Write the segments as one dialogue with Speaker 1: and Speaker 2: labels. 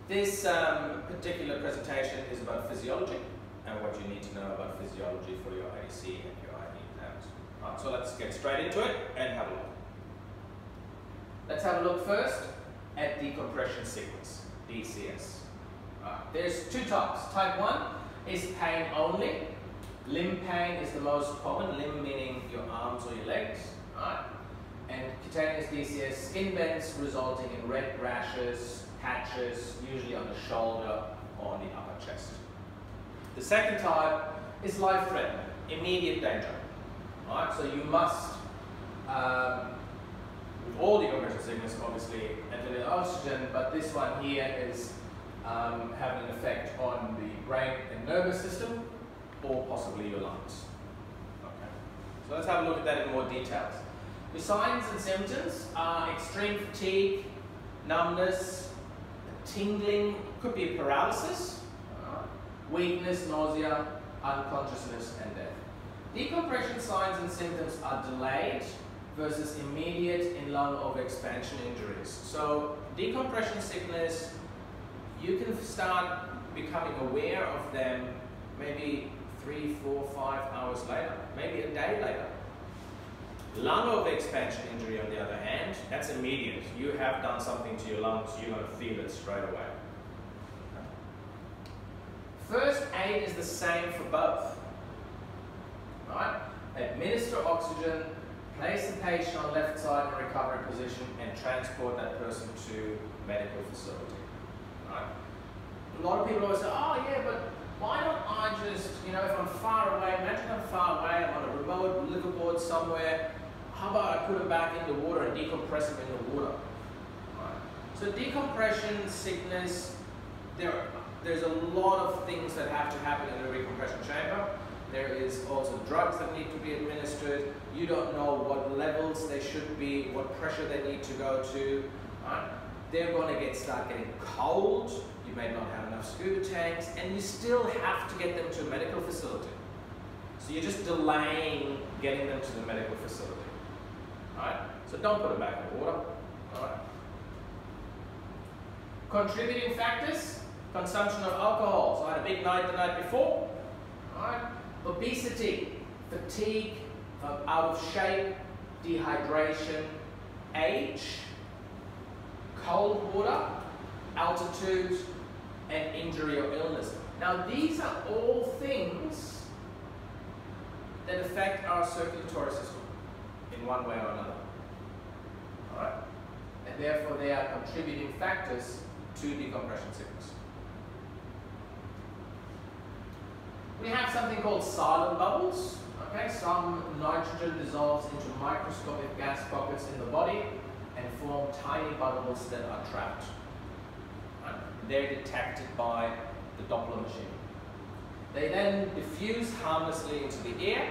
Speaker 1: This particular presentation is about physiology and what you need to know about physiology for your IDC and your ID exams. Right, so let's get straight into it and have a look. Let's have a look first at decompression sickness, DCS. Right, there's two types. Type 1 is pain only. Limb pain is the most common, limb meaning your arms or your legs. Right? And cutaneous DCS, skin bends resulting in red rashes, patches, usually on the shoulder or on the upper chest. The second type is life-threatening, immediate danger. Right? So you must, with all decompression sickness, obviously, ventilate oxygen, but this one here is having an effect on the brain and nervous system, or possibly your lungs. Okay. So let's have a look at that in more details. The signs and symptoms are extreme fatigue, numbness, tingling, could be paralysis, weakness, nausea, unconsciousness, and death. Decompression signs and symptoms are delayed versus immediate in lung overexpansion injuries. So decompression sickness, you can start becoming aware of them maybe 3, 4, 5 hours later, maybe a day later. Lung overexpansion injury, on the other hand, that's immediate. You have done something to your lungs, you're going to feel it straight away. First aid is the same for both. Right? Administer oxygen, place the patient on left side in recovery position, and transport that person to medical facility. Right? A lot of people always say, oh yeah, but why don't I just, if I'm far away, imagine I'm far away, I'm on a remote liverboard somewhere, how about I put them back in the water and decompress them in the water? Right. So decompression sickness, there's a lot of things that have to happen in a recompression chamber. There is also drugs that need to be administered. You don't know what levels they should be, what pressure they need to go to. Right. They're going to start getting cold. You may not have enough scuba tanks, and you still have to get them to a medical facility. So you're just delaying getting them to the medical facility. Right? So don't put them back in the water. Right? Contributing factors, consumption of alcohol. So I had a big night the night before. Right? Obesity, fatigue, out of shape, dehydration, age, cold water, altitude, and injury or illness. Now these are all things that affect our circulatory system in one way or another. Alright? And therefore they are contributing factors to decompression sickness. We have something called silent bubbles. Okay? Some nitrogen dissolves into microscopic gas pockets in the body and form tiny bubbles that are trapped. Right? They're detected by the Doppler machine. They then diffuse harmlessly into the air,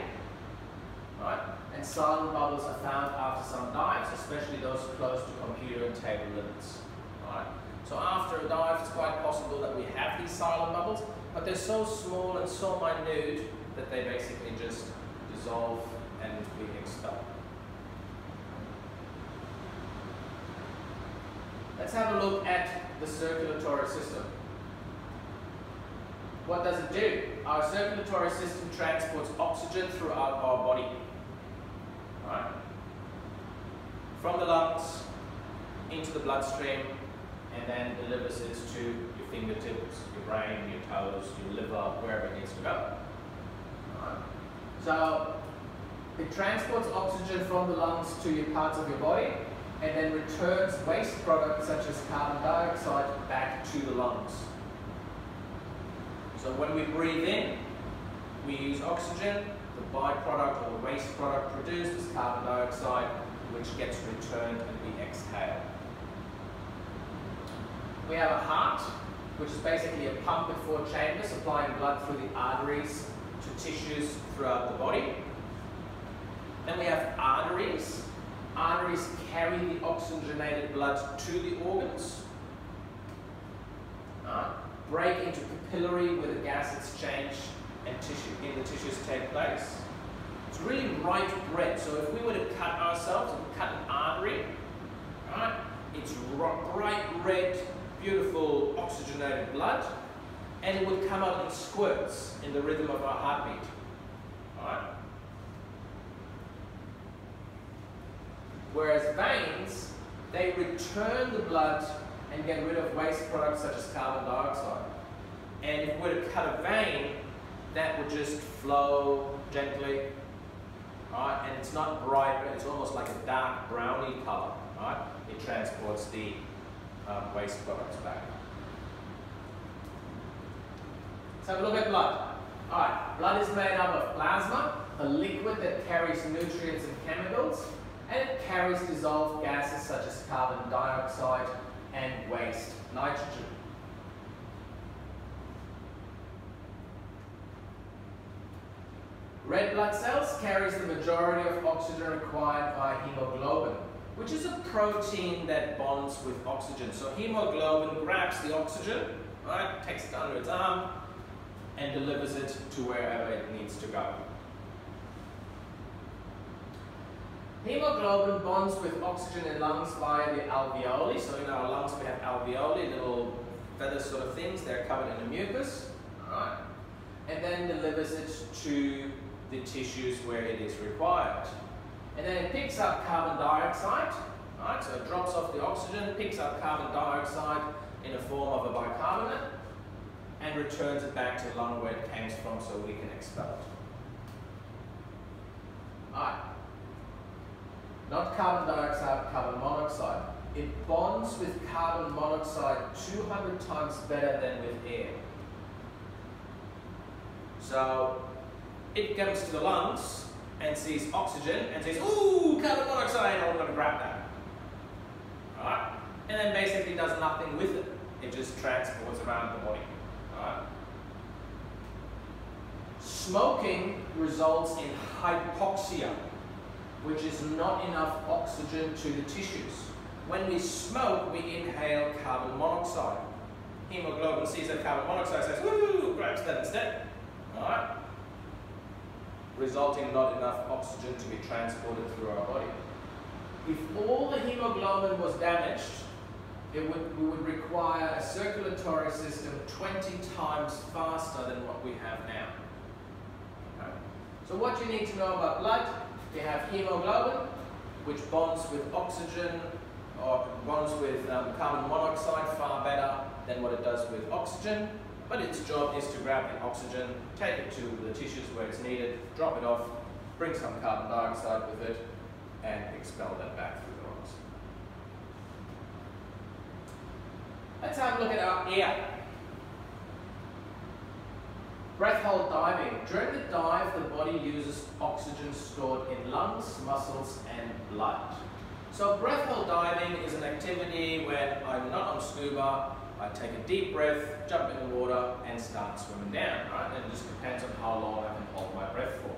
Speaker 1: right? And silent bubbles are found after some dives, especially those close to computer and table limits. Right? So after a dive, it's quite possible that we have these silent bubbles, but they're so small and so minute that they basically just dissolve and be expelled. Let's have a look at the circulatory system. What does it do? Our circulatory system transports oxygen throughout our body. Right? From the lungs into the bloodstream, and then delivers it to your fingertips, your brain, your toes, your liver, wherever it needs to go. Right? So it transports oxygen from the lungs to your parts of your body, and then returns waste products such as carbon dioxide back to the lungs. So when we breathe in, we use oxygen. The byproduct or waste product produced is carbon dioxide, which gets returned and we exhale. We have a heart, which is basically a pump with 4 chambers, supplying blood through the arteries to tissues throughout the body. Then we have arteries. Arteries carry the oxygenated blood to the organs. Break into capillary where the gas exchange and in the tissues take place. It's really right red. So if we were to cut ourselves and cut an artery, right, it's bright red beautiful oxygenated blood, and it would come out in squirts in the rhythm of our heartbeat. Alright? Whereas veins, they return the blood and get rid of waste products such as carbon dioxide. And if we were to cut a vein, that would just flow gently. Right? And it's not bright, but it's almost like a dark browny color. Right? It transports the waste products back. Let's have a look at blood. Alright, blood is made up of plasma, a liquid that carries nutrients and chemicals, and it carries dissolved gases such as carbon dioxide and waste nitrogen. Red blood cells carries the majority of oxygen required by hemoglobin, which is a protein that bonds with oxygen. So hemoglobin grabs the oxygen, right, takes it under its arm, and delivers it to wherever it needs to go. Hemoglobin bonds with oxygen in lungs via the alveoli. So in our lungs we have alveoli, little feather sort of things. They're covered in a mucus, right? And then delivers it to the tissues where it is required. And then it picks up carbon dioxide, right? So it drops off the oxygen, picks up carbon dioxide in the form of a bicarbonate, and returns it back to the lung where it came from so we can expel it. Alright. Not carbon dioxide, carbon monoxide. It bonds with carbon monoxide 200 times better than with air. So it comes to the lungs and sees oxygen and says, ooh, carbon monoxide, I'm going to grab that. Alright? And then basically does nothing with it. It just transports around the body. Alright? Smoking results in hypoxia, which is not enough oxygen to the tissues. When we smoke, we inhale carbon monoxide. Hemoglobin sees that carbon monoxide, says, woo, grabs that instead. Alright? Resulting in not enough oxygen to be transported through our body. If all the hemoglobin was damaged, we would require a circulatory system 20 times faster than what we have now. Okay? So what you need to know about blood, you have hemoglobin, which bonds with oxygen, or bonds with carbon monoxide far better than what it does with oxygen. But its job is to grab the oxygen, take it to the tissues where it's needed, drop it off, bring some carbon dioxide with it, and expel that back through the lungs. Let's have a look at our air. Breath hold diving. During the dive, the body uses oxygen stored in lungs, muscles, and blood. So breath hold diving is an activity where I'm not on scuba, I take a deep breath, jump in the water, and start swimming down, right? And it just depends on how long I can hold my breath for.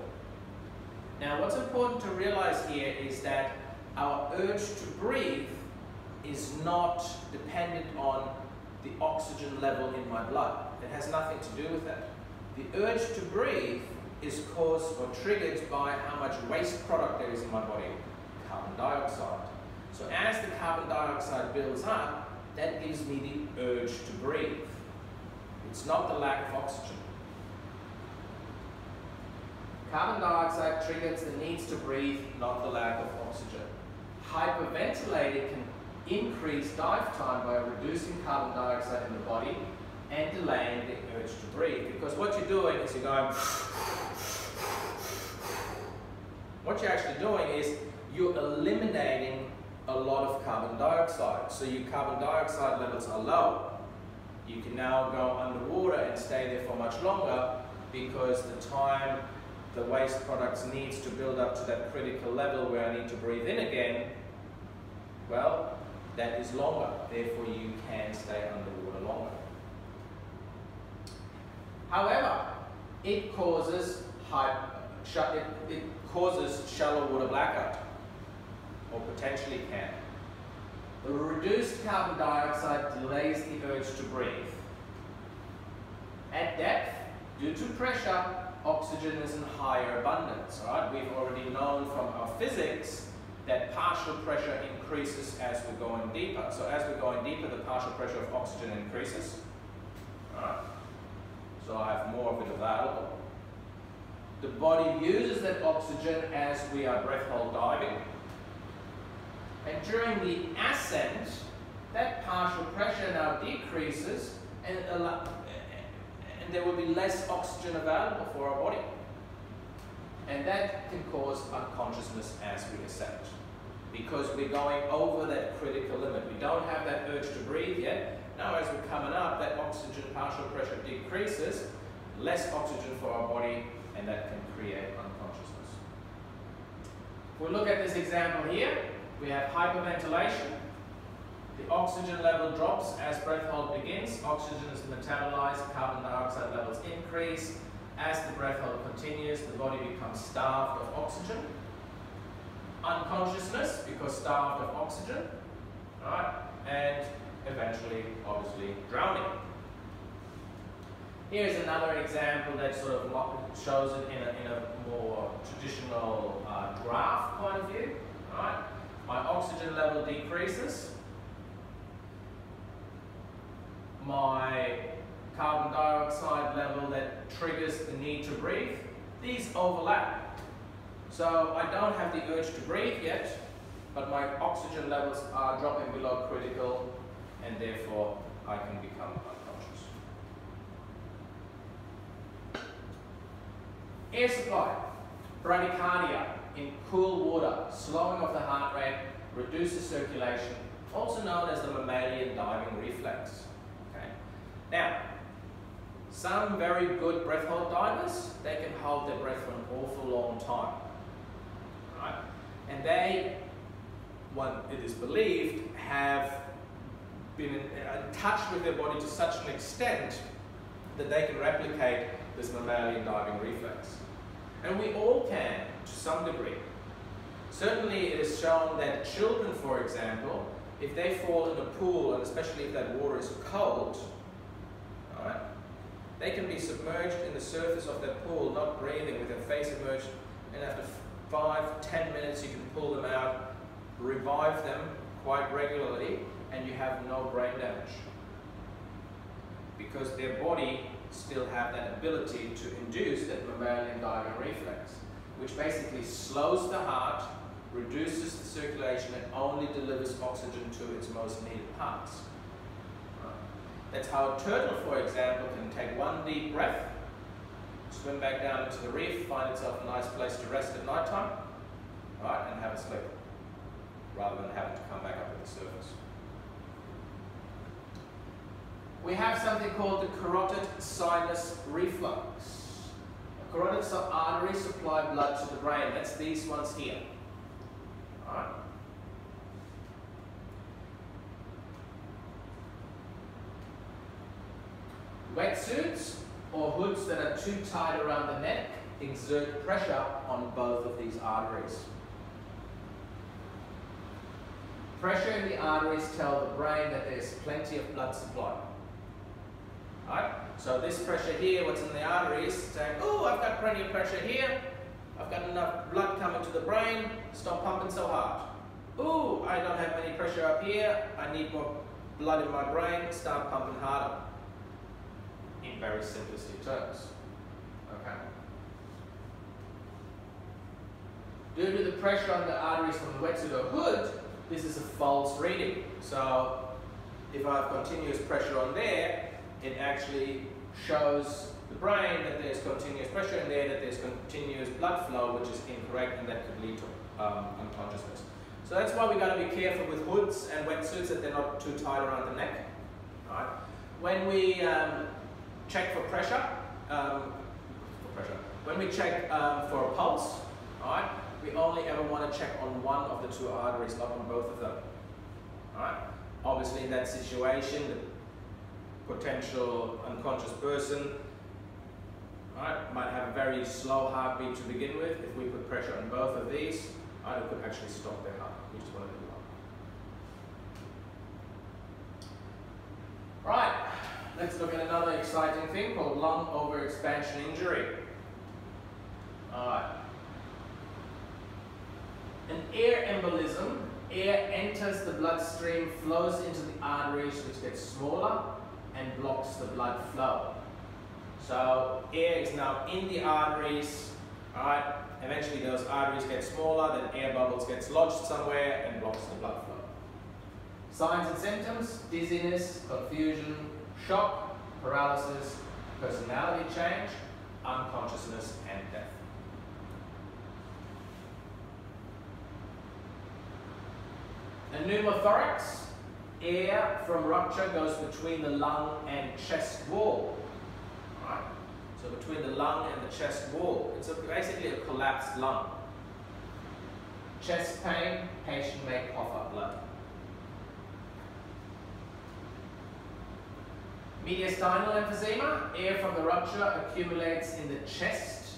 Speaker 1: Now, what's important to realize here is that our urge to breathe is not dependent on the oxygen level in my blood. It has nothing to do with that. The urge to breathe is caused or triggered by how much waste product there is in my body, carbon dioxide. So as the carbon dioxide builds up, that gives me the urge to breathe. It's not the lack of oxygen. Carbon dioxide triggers the needs to breathe, not the lack of oxygen. Hyperventilating can increase dive time by reducing carbon dioxide in the body and delaying the urge to breathe. Because what you're doing is you're going, what you're actually doing is you're eliminating a lot of carbon dioxide. So your carbon dioxide levels are low. You can now go underwater and stay there for much longer because the time the waste products needs to build up to that critical level where I need to breathe in again, well, that is longer. Therefore, you can stay underwater longer. However, it causes shallow water blackout, or potentially can. The reduced carbon dioxide delays the urge to breathe. At depth, due to pressure, oxygen is in higher abundance. Right? We've already known from our physics that partial pressure increases as we're going deeper. So as we're going deeper, the partial pressure of oxygen increases. Alright? So I have more of it available. The body uses that oxygen as we are breath hold diving. And during the ascent, that partial pressure now decreases and there will be less oxygen available for our body. And that can cause unconsciousness as we ascend, because we're going over that critical limit. We don't have that urge to breathe yet. Now as we're coming up, that oxygen partial pressure decreases, less oxygen for our body, and that can create unconsciousness. If we look at this example here, we have hyperventilation. The oxygen level drops as breath hold begins. Oxygen is metabolized, carbon dioxide levels increase. As the breath hold continues, the body becomes starved of oxygen. Unconsciousness, because starved of oxygen, right? And eventually, obviously, drowning. Here's another example that sort of shows it in a more traditional graph point of view. Right? My oxygen level decreases. My carbon dioxide level that triggers the need to breathe, these overlap. So I don't have the urge to breathe yet, but my oxygen levels are dropping below critical, and therefore I can become unconscious. Air supply, bradycardia in cool water, slowing of the heart rate, reduces circulation, also known as the mammalian diving reflex. Okay. Now, some very good breath hold divers, they can hold their breath for an awful long time. Right? And they, it is believed, have been in touch with their body to such an extent that they can replicate this mammalian diving reflex. And we all can, to some degree. Certainly it is shown that children, for example, if they fall in a pool, and especially if that water is cold, right, they can be submerged in the surface of that pool, not breathing, with their face immersed, and after 5-10 minutes you can pull them out, revive them quite regularly, and you have no brain damage. Because their body still have that ability to induce that mammalian diving reflex, which basically slows the heart, reduces the circulation, and only delivers oxygen to its most needed parts. That's how a turtle, for example, can take one deep breath, swim back down into the reef, find itself a nice place to rest at night time, right, and have a sleep, rather than having to come back up to the surface. We have something called the carotid sinus reflux. The carotid arteries supply blood to the brain. That's these ones here. All right. Wetsuits or hoods that are too tight around the neck exert pressure on both of these arteries. Pressure in the arteries tell the brain that there's plenty of blood supply. Right? So this pressure here, what's in the arteries, saying, oh, I've got plenty of pressure here, I've got enough blood coming to the brain, stop pumping so hard. Ooh, I don't have any pressure up here, I need more blood in my brain, start pumping harder. In very simplistic terms. Okay. Due to the pressure on the arteries from the wetsuit or hood, this is a false reading. So if I have continuous pressure on there, it actually shows the brain that there's continuous pressure in there, that there's continuous blood flow, which is incorrect, and that could lead to unconsciousness. So that's why we got to be careful with hoods and wetsuits that they're not too tight around the neck. Right? When we check for pressure, when we check for a pulse, right, we only ever want to check on one of the two arteries, not on both of them. Right? Obviously, in that situation, the potential unconscious person, right, might have a very slow heartbeat to begin with. If we put pressure on both of these, right, it could actually stop their heart. We just want to do that. Right, let's look at another exciting thing called lung overexpansion injury. Alright. An air embolism, air enters the bloodstream, flows into the arteries, which gets smaller and blocks the blood flow. So air is now in the arteries, right? Eventually those arteries get smaller, then air bubbles gets lodged somewhere and blocks the blood flow. Signs and symptoms: dizziness, confusion, shock, paralysis, personality change, unconsciousness, and death. A pneumothorax, air from rupture goes between the lung and chest wall. Right? So between the lung and the chest wall, it's basically a collapsed lung. Chest pain, patient may cough up blood. Mediastinal emphysema, air from the rupture accumulates in the chest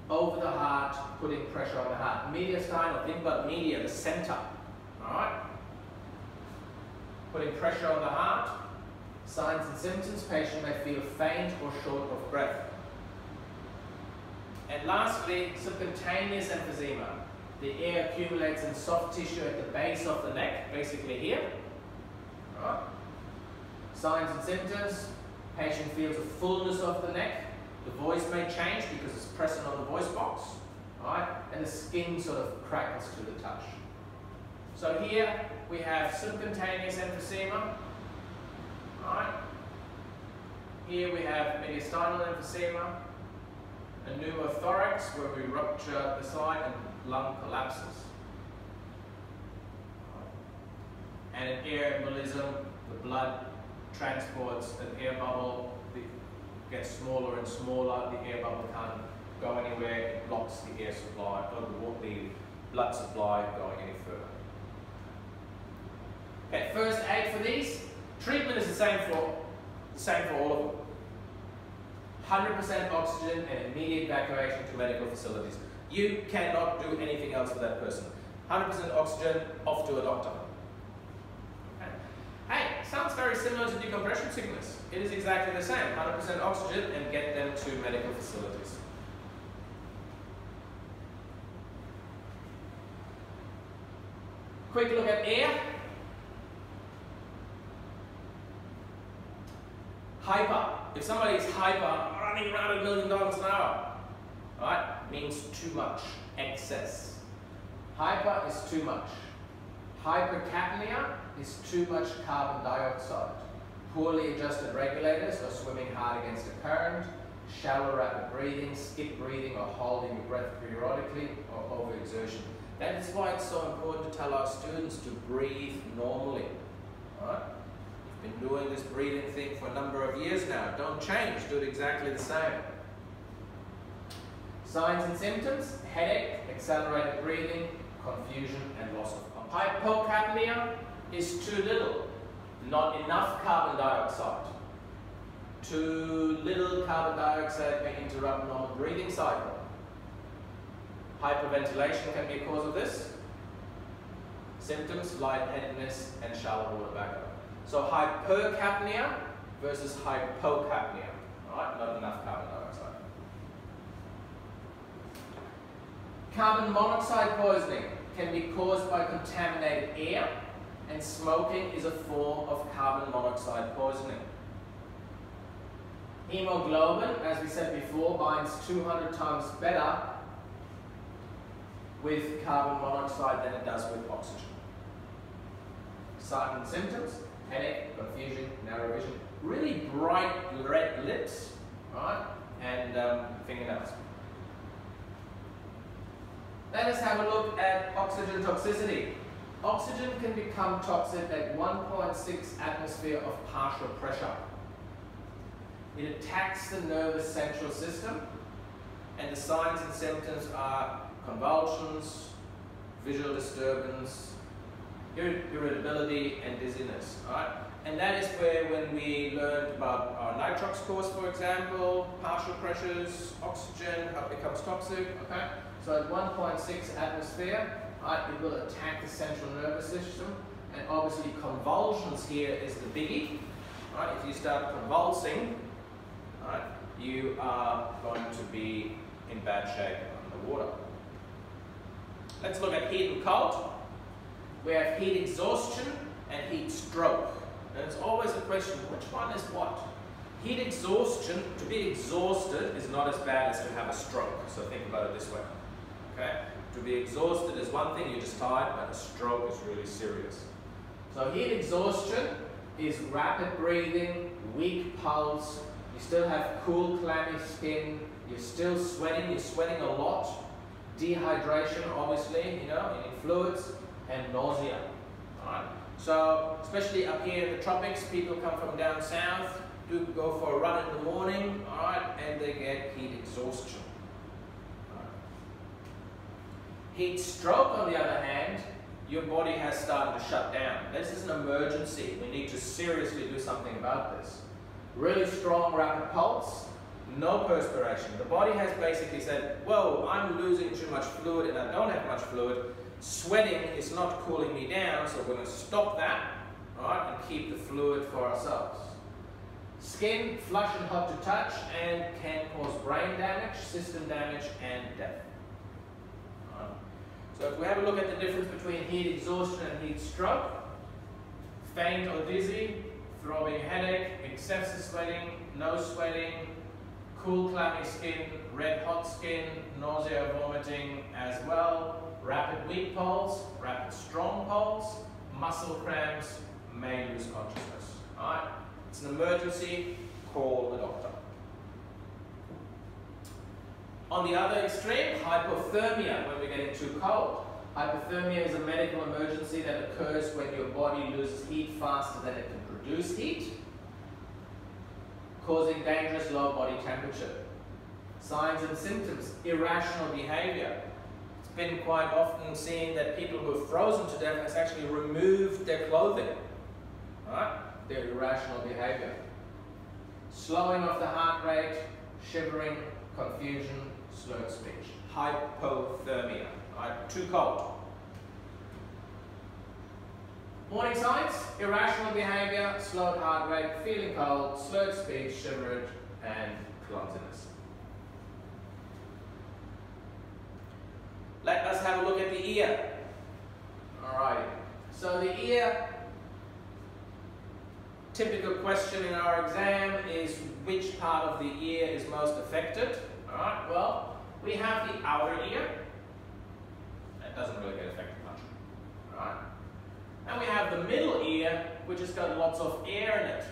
Speaker 1: over the heart, putting pressure on the heart. Mediastinal, think about media, the center. Alright? Putting pressure on the heart. Signs and symptoms: patient may feel faint or short of breath. And lastly, subcutaneous emphysema. The air accumulates in soft tissue at the base of the neck, basically here. Alright? Signs and symptoms: patient feels a fullness of the neck. The voice may change because it's pressing on the voice box. Alright? And the skin sort of crackles to the touch. So here we have subcutaneous emphysema. Right. Here we have mediastinal emphysema, a pneumothorax where we rupture the side and lung collapses. Right. And an air embolism, the blood transports an air bubble, it gets smaller and smaller, the air bubble can't go anywhere, it blocks the air supply, or the blood supply going any further. Okay, first aid for these. Treatment is the same for all of them. 100% oxygen and immediate evacuation to medical facilities. You cannot do anything else for that person. 100% oxygen, off to a doctor. Okay. Hey, sounds very similar to decompression sickness. It is exactly the same. 100% oxygen and get them to medical facilities. Quick look at air. Hyper. If somebody is hyper, running around at $1 million an hour, right, means too much, excess. Hyper is too much. Hypercapnia is too much carbon dioxide. Poorly adjusted regulators or swimming hard against a current, shallow rapid breathing, skip breathing or holding your breath periodically, or overexertion. That is why it's so important to tell our students to breathe normally. Right? Been doing this breathing thing for a number of years now. Don't change, do it exactly the same. Signs and symptoms: headache, accelerated breathing, confusion, and loss of consciousness. Hypocapnia is too little, not enough carbon dioxide. Too little carbon dioxide may interrupt normal breathing cycle. Hyperventilation can be a cause of this. Symptoms: lightheadedness and shallow water backup. So hypercapnia versus hypocapnia, right? Not enough carbon dioxide. Carbon monoxide poisoning can be caused by contaminated air, and smoking is a form of carbon monoxide poisoning. Hemoglobin, as we said before, binds 200 times better with carbon monoxide than it does with oxygen. Signs and symptoms: headache, confusion, narrow vision, really bright red lips, right, and fingernails. Let us have a look at oxygen toxicity. Oxygen can become toxic at 1.6 atmosphere of partial pressure. It attacks the nervous central system, and the signs and symptoms are convulsions, visual disturbance, irritability, and dizziness. Right? And that is where, when we learned about our nitrox course, for example, partial pressures, oxygen, how it becomes toxic. Okay? So at 1.6 atmosphere, right, it will attack the central nervous system, and obviously convulsions here is the biggie. Right? If you start convulsing, right, you are going to be in bad shape underwater. Let's look at heat and cold. We have heat exhaustion and heat stroke. And it's always a question, which one is what? Heat exhaustion, to be exhausted is not as bad as to have a stroke. So think about it this way. Okay? To be exhausted is one thing, you're just tired, but a stroke is really serious. So heat exhaustion is rapid breathing, weak pulse, you still have cool, clammy skin, you're still sweating, you're sweating a lot, dehydration obviously, you know, you need fluids, and nausea. Alright? So, especially up here in the tropics, people come from down south, do go for a run in the morning, alright, and they get heat exhaustion. Alright. Heat stroke, on the other hand, your body has started to shut down. This is an emergency. We need to seriously do something about this. Really strong, rapid pulse, no perspiration. The body has basically said, whoa, I'm losing too much fluid and I don't have much fluid. Sweating is not cooling me down, so we're going to stop that, right, and keep the fluid for ourselves. Skin, flush and hot to touch, and can cause brain damage, system damage, and death. Right. So if we have a look at the difference between heat exhaustion and heat stroke, faint or dizzy, throbbing headache, excessive sweating, no sweating, cool clammy skin, red hot skin, nausea, vomiting as well, rapid weak pulse, rapid strong pulse, muscle cramps, may lose consciousness. Alright? It's an emergency, call the doctor. On the other extreme, hypothermia, when we're getting too cold. Hypothermia is a medical emergency that occurs when your body loses heat faster than it can produce heat, causing dangerous low body temperature. Signs and symptoms, irrational behavior. It's been quite often seen that people who are frozen to death has actually removed their clothing. Right? Their irrational behavior. Slowing of the heart rate, shivering, confusion, slurred speech. Hypothermia. Right? Too cold. Warning signs, irrational behavior, slowed heart rate, feeling cold, slurred speech, shivered, and clumsiness. Let us have a look at the ear. Alright, so the ear, typical question in our exam is which part of the ear is most affected. Alright, well, we have the outer ear. That doesn't really get affected much. Alright. And we have the middle ear, which has got lots of air in it.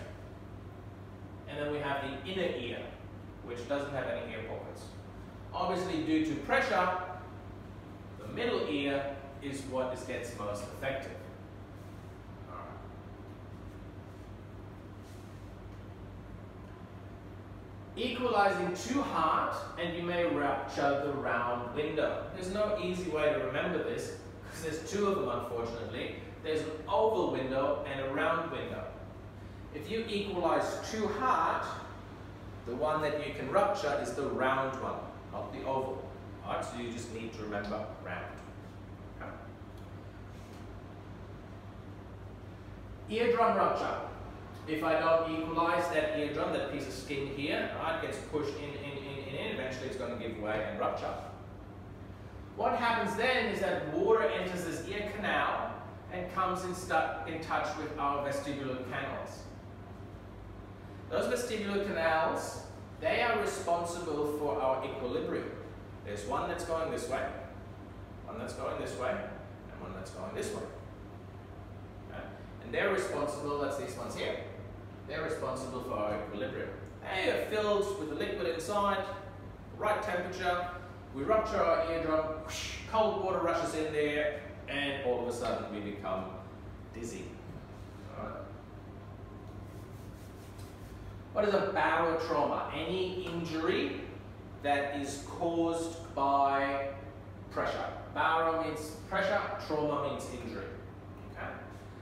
Speaker 1: And then we have the inner ear, which doesn't have any air pockets. Obviously, due to pressure, the middle ear is what gets most affected. All right. Equalizing too hard, and you may rupture the round window. There's no easy way to remember this, because there's two of them, unfortunately. There's an oval window and a round window. If you equalize too hard, the one that you can rupture is the round one, not the oval. Alright, so you just need to remember round. Okay. Eardrum rupture. If I don't equalize that eardrum, that piece of skin here, right, gets pushed in, eventually it's going to give way and rupture. What happens then is that water enters this ear canal and comes in touch with our vestibular canals. Those vestibular canals, they are responsible for our equilibrium. There's one that's going this way, one that's going this way, and one that's going this way. Okay? And they're responsible, that's these ones here, they're responsible for our equilibrium. They are filled with the liquid inside, right temperature, we rupture our eardrum, whoosh, cold water rushes in there, and all of a sudden we become dizzy. All right. What is a barotrauma? Any injury that is caused by pressure. Baro means pressure, trauma means injury. Okay?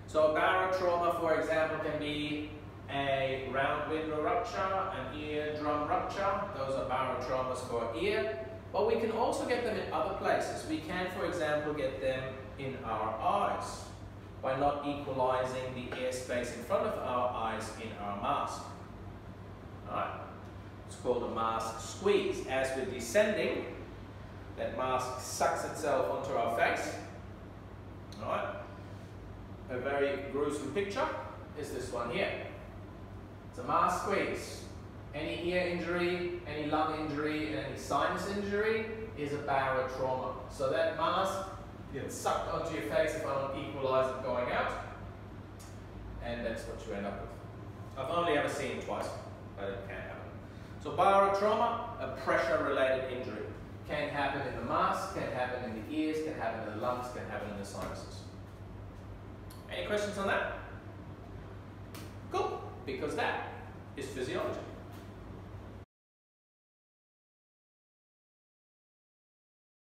Speaker 1: So a barotrauma, for example, can be a round window rupture, an eardrum rupture. Those are barotraumas for ear. But we can also get them in other places. We can, for example, get them in our eyes by not equalizing the airspace in front of our eyes in our mask. Alright? It's called a mask squeeze. As we're descending, That mask sucks itself onto our face. Alright? A very gruesome picture is this one here. It's a mask squeeze. Any ear injury, any lung injury, and any sinus injury is a barotrauma. So that mask gets sucked onto your face if I don't equalize it going out, and that's what you end up with. I've only ever seen it twice, but it can happen. So barotrauma, a pressure-related injury. Can happen in the mask, can happen in the ears, can happen in the lungs, can happen in the sinuses. Any questions on that? Cool, because that is physiology.